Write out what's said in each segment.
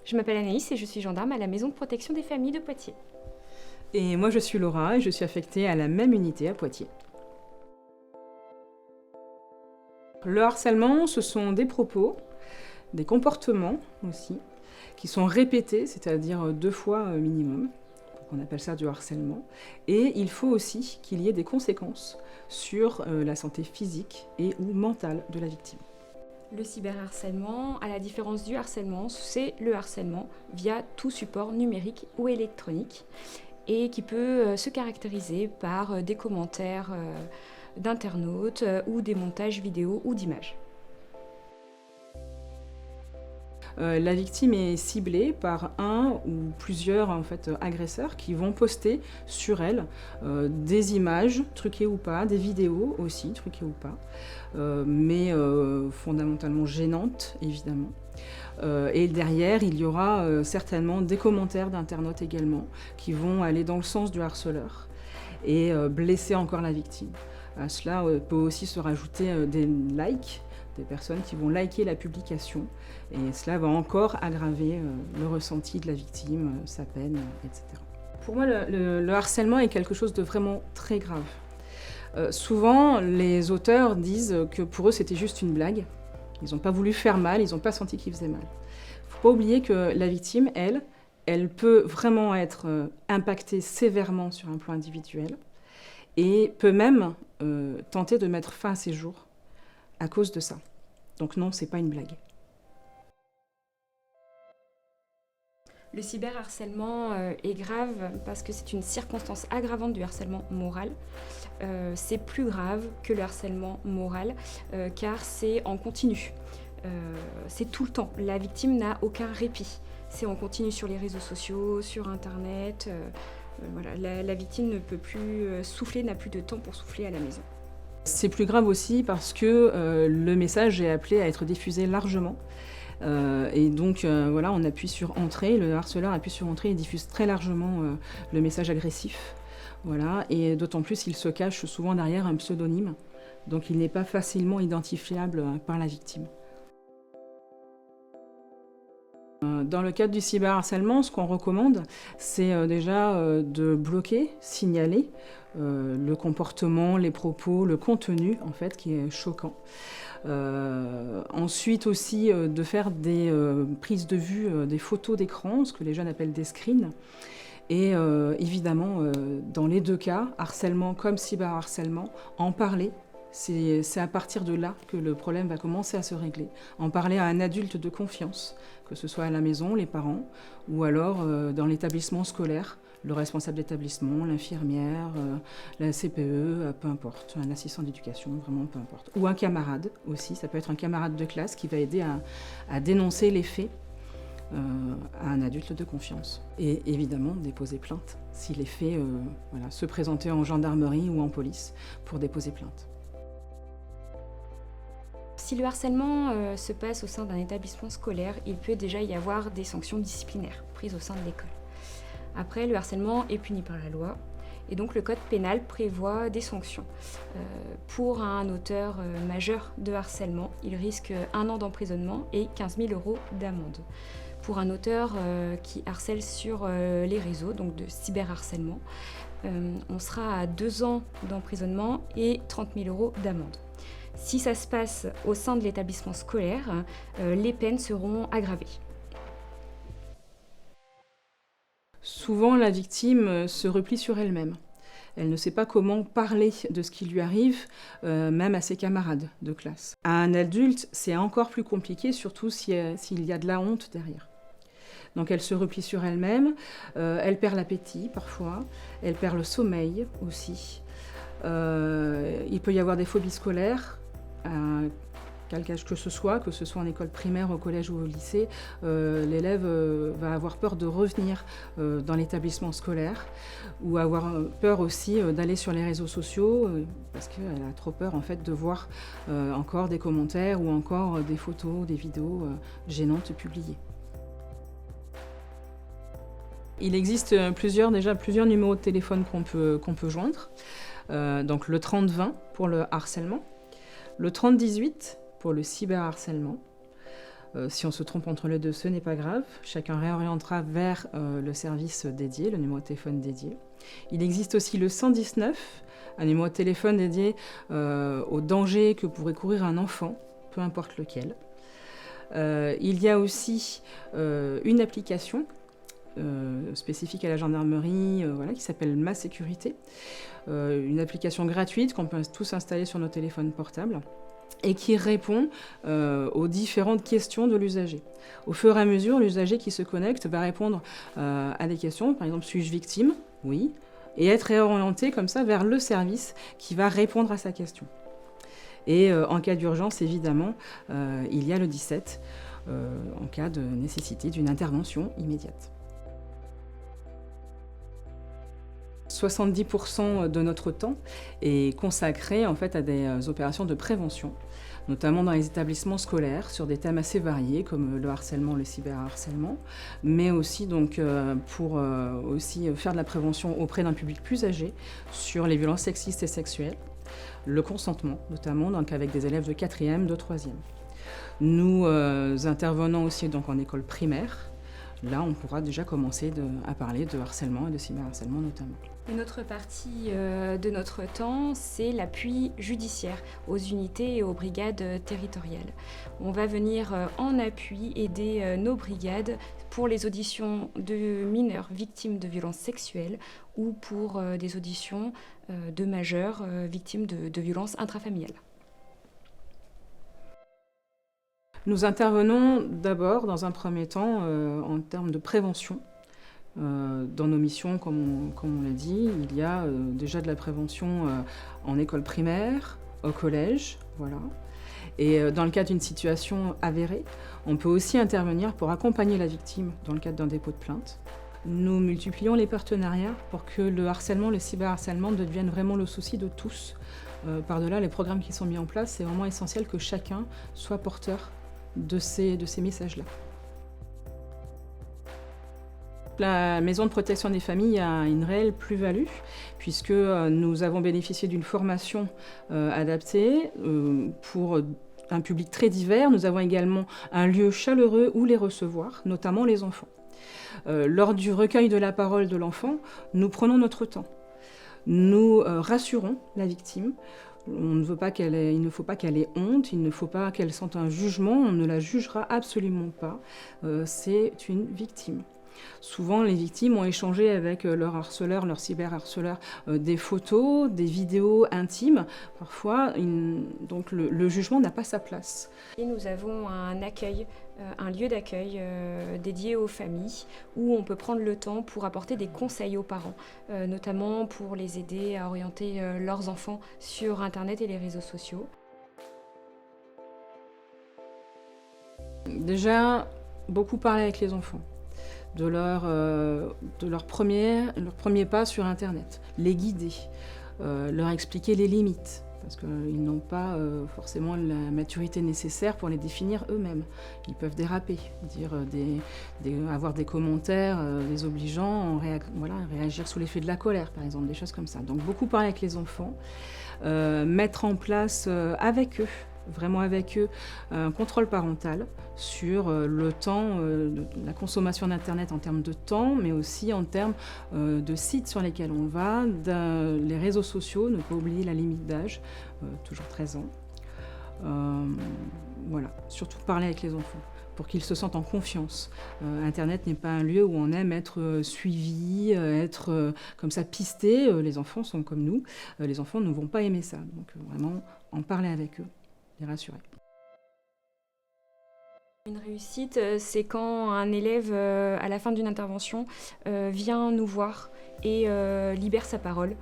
Je m'appelle Anaïs et je suis gendarme à la Maison de protection des familles de Poitiers. Et moi je suis Laura et je suis affectée à la même unité à Poitiers. Le harcèlement, ce sont des propos, des comportements aussi, qui sont répétés, c'est-à-dire 2 fois minimum. On appelle ça du harcèlement. Et il faut aussi qu'il y ait des conséquences sur la santé physique et ou mentale de la victime. Le cyberharcèlement, à la différence du harcèlement, c'est le harcèlement via tout support numérique ou électronique et qui peut se caractériser par des commentaires d'internautes ou des montages vidéo ou d'images. La victime est ciblée par un ou plusieurs agresseurs qui vont poster sur elle des images, truquées ou pas, des vidéos aussi, truquées ou pas, mais fondamentalement gênantes, évidemment. Et derrière, il y aura certainement des commentaires d'internautes également qui vont aller dans le sens du harceleur et blesser encore la victime. À cela peut aussi se rajouter des likes, des personnes qui vont liker la publication, et cela va encore aggraver le ressenti de la victime, sa peine, etc. Pour moi, le harcèlement est quelque chose de vraiment très grave. Souvent, les auteurs disent que pour eux, c'était juste une blague. Ils n'ont pas voulu faire mal, ils n'ont pas senti qu'ils faisaient mal. Il ne faut pas oublier que la victime, elle peut vraiment être impactée sévèrement sur un plan individuel et peut même tenter de mettre fin à ses jours à cause de ça. Donc non, c'est pas une blague. Le cyberharcèlement est grave parce que c'est une circonstance aggravante du harcèlement moral. C'est plus grave que le harcèlement moral car c'est en continu. C'est tout le temps. La victime n'a aucun répit. C'est en continu sur les réseaux sociaux, sur Internet. Voilà. La victime ne peut plus souffler, n'a plus de temps pour souffler à la maison. C'est plus grave aussi parce que le message est appelé à être diffusé largement. Et donc voilà, on appuie sur entrée, le harceleur appuie sur entrée et diffuse très largement le message agressif. Voilà, et d'autant plus il se cache souvent derrière un pseudonyme, donc il n'est pas facilement identifiable par la victime. Dans le cadre du cyberharcèlement, ce qu'on recommande, c'est déjà de bloquer, signaler le comportement, les propos, le contenu en fait qui est choquant. Ensuite aussi de faire des prises de vue, des photos d'écran, ce que les jeunes appellent des screens. Et évidemment, dans les 2 cas, harcèlement comme cyberharcèlement, en parler. C'est à partir de là que le problème va commencer à se régler. En parler à un adulte de confiance, que ce soit à la maison, les parents, ou alors dans l'établissement scolaire, le responsable d'établissement, l'infirmière, la CPE, peu importe, un assistant d'éducation, vraiment peu importe. Ou un camarade aussi, ça peut être un camarade de classe qui va aider à dénoncer les faits à un adulte de confiance. Et évidemment, déposer plainte si les faits se présentaient en gendarmerie ou en police pour déposer plainte. Si le harcèlement se passe au sein d'un établissement scolaire, il peut déjà y avoir des sanctions disciplinaires prises au sein de l'école. Après, le harcèlement est puni par la loi et donc le code pénal prévoit des sanctions. Pour un auteur majeur de harcèlement, il risque 1 an d'emprisonnement et 15 000 € d'amende. Pour un auteur qui harcèle sur les réseaux, donc de cyberharcèlement, on sera à 2 ans d'emprisonnement et 30 000 € d'amende. Si ça se passe au sein de l'établissement scolaire, les peines seront aggravées. Souvent, la victime se replie sur elle-même. Elle ne sait pas comment parler de ce qui lui arrive, même à ses camarades de classe. À un adulte, c'est encore plus compliqué, surtout s'il y a de la honte derrière. Donc elle se replie sur elle-même, elle perd l'appétit parfois, elle perd le sommeil aussi. Il peut y avoir des phobies scolaires, quel âge que ce soit en école primaire, au collège ou au lycée, l'élève va avoir peur de revenir dans l'établissement scolaire ou avoir peur aussi d'aller sur les réseaux sociaux parce qu'elle a trop peur en fait de voir encore des commentaires ou encore des photos, des vidéos gênantes publiées. Il existe plusieurs numéros de téléphone qu'on peut joindre. Donc le 30-20 pour le harcèlement, le 30-18 pour le cyberharcèlement, Si on se trompe entre les deux, ce n'est pas grave. Chacun réorientera vers le service dédié, le numéro de téléphone dédié. Il existe aussi le 119, un numéro de téléphone dédié aux dangers que pourrait courir un enfant, peu importe lequel. Il y a aussi une application spécifique à la gendarmerie qui s'appelle Ma Sécurité, une application gratuite qu'on peut tous installer sur nos téléphones portables et qui répond aux différentes questions de l'usager. Au fur et à mesure, l'usager qui se connecte va répondre à des questions, par exemple, suis-je victime ? Oui, et être réorienté comme ça vers le service qui va répondre à sa question. Et en cas d'urgence, évidemment, il y a le 17 en cas de nécessité d'une intervention immédiate. 70% de notre temps est consacré en fait à des opérations de prévention, notamment dans les établissements scolaires, sur des thèmes assez variés comme le harcèlement, le cyberharcèlement, mais aussi donc, pour aussi faire de la prévention auprès d'un public plus âgé sur les violences sexistes et sexuelles, le consentement notamment donc avec des élèves de 4e, de 3e. Nous intervenons aussi donc en école primaire. Là, on pourra déjà commencer à parler de harcèlement et de cyberharcèlement notamment. Une autre partie de notre temps, c'est l'appui judiciaire aux unités et aux brigades territoriales. On va venir en appui aider nos brigades pour les auditions de mineurs victimes de violences sexuelles ou pour des auditions de majeurs victimes de violences intrafamiliales. Nous intervenons d'abord, dans un premier temps, en termes de prévention. Dans nos missions, comme on l'a dit, il y a déjà de la prévention en école primaire, au collège, voilà. Et dans le cas d'une situation avérée, on peut aussi intervenir pour accompagner la victime dans le cadre d'un dépôt de plainte. Nous multiplions les partenariats pour que le harcèlement, le cyberharcèlement devienne vraiment le souci de tous. Par-delà les programmes qui sont mis en place, c'est vraiment essentiel que chacun soit porteur de ces messages-là. La maison de protection des familles a une réelle plus-value puisque nous avons bénéficié d'une formation adaptée pour un public très divers. Nous avons également un lieu chaleureux où les recevoir, notamment les enfants. Lors du recueil de la parole de l'enfant, nous prenons notre temps. Nous rassurons la victime. Il ne faut pas qu'elle ait honte, il ne faut pas qu'elle sente un jugement, on ne la jugera absolument pas. C'est une victime. Souvent, les victimes ont échangé avec leur harceleur, leur cyberharceleur, des photos, des vidéos intimes. Parfois, donc le jugement n'a pas sa place. Et nous avons un accueil, un lieu d'accueil dédié aux familles où on peut prendre le temps pour apporter des conseils aux parents, notamment pour les aider à orienter leurs enfants sur Internet et les réseaux sociaux. Déjà, beaucoup parler avec les enfants. De leur premier pas sur Internet, les guider, leur expliquer les limites, parce qu'ils n'ont pas forcément la maturité nécessaire pour les définir eux-mêmes. Ils peuvent déraper, avoir des commentaires désobligeants, réagir sous l'effet de la colère, par exemple, des choses comme ça. Donc beaucoup parler avec les enfants, mettre en place avec eux, vraiment avec eux, un contrôle parental sur le temps, la consommation d'Internet en termes de temps, mais aussi en termes de sites sur lesquels on va, les réseaux sociaux, ne pas oublier la limite d'âge, toujours 13 ans. Voilà, surtout parler avec les enfants pour qu'ils se sentent en confiance. Internet n'est pas un lieu où on aime être suivi, être comme ça pisté. Les enfants sont comme nous, les enfants ne vont pas aimer ça. Donc vraiment, en parler avec eux. Les rassurer. Une réussite, c'est quand un élève, à la fin d'une intervention, vient nous voir et libère sa parole,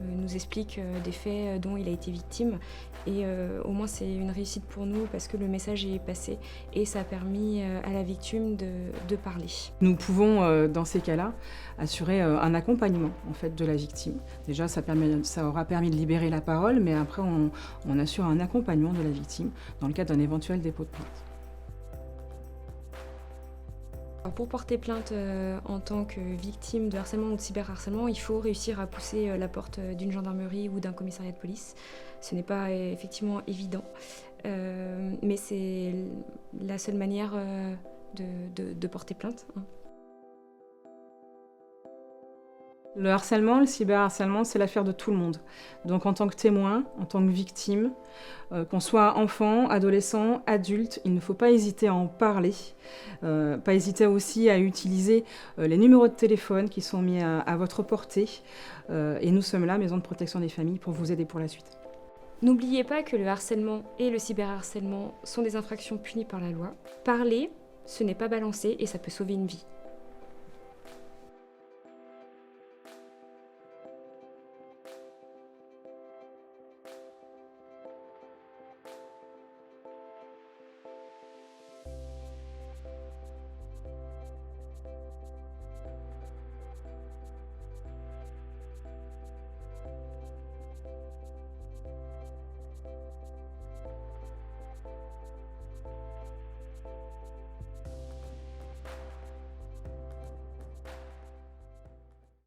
nous explique des faits dont il a été victime. Et au moins, c'est une réussite pour nous parce que le message est passé et ça a permis à la victime de parler. Nous pouvons, dans ces cas-là, assurer un accompagnement en fait, de la victime. Déjà, ça aura permis de libérer la parole, mais après, on assure un accompagnement de la victime dans le cadre d'un éventuel dépôt de plainte. Alors, pour porter plainte en tant que victime de harcèlement ou de cyberharcèlement, il faut réussir à pousser la porte d'une gendarmerie ou d'un commissariat de police. Ce n'est pas effectivement évident, mais c'est la seule manière de porter plainte, hein. Le harcèlement, le cyberharcèlement, c'est l'affaire de tout le monde. Donc en tant que témoin, en tant que victime, qu'on soit enfant, adolescent, adulte, il ne faut pas hésiter à en parler. Pas hésiter aussi à utiliser les numéros de téléphone qui sont mis à votre portée. Et nous sommes là, Maison de protection des familles, pour vous aider pour la suite. N'oubliez pas que le harcèlement et le cyberharcèlement sont des infractions punies par la loi. Parler, ce n'est pas balancer et ça peut sauver une vie.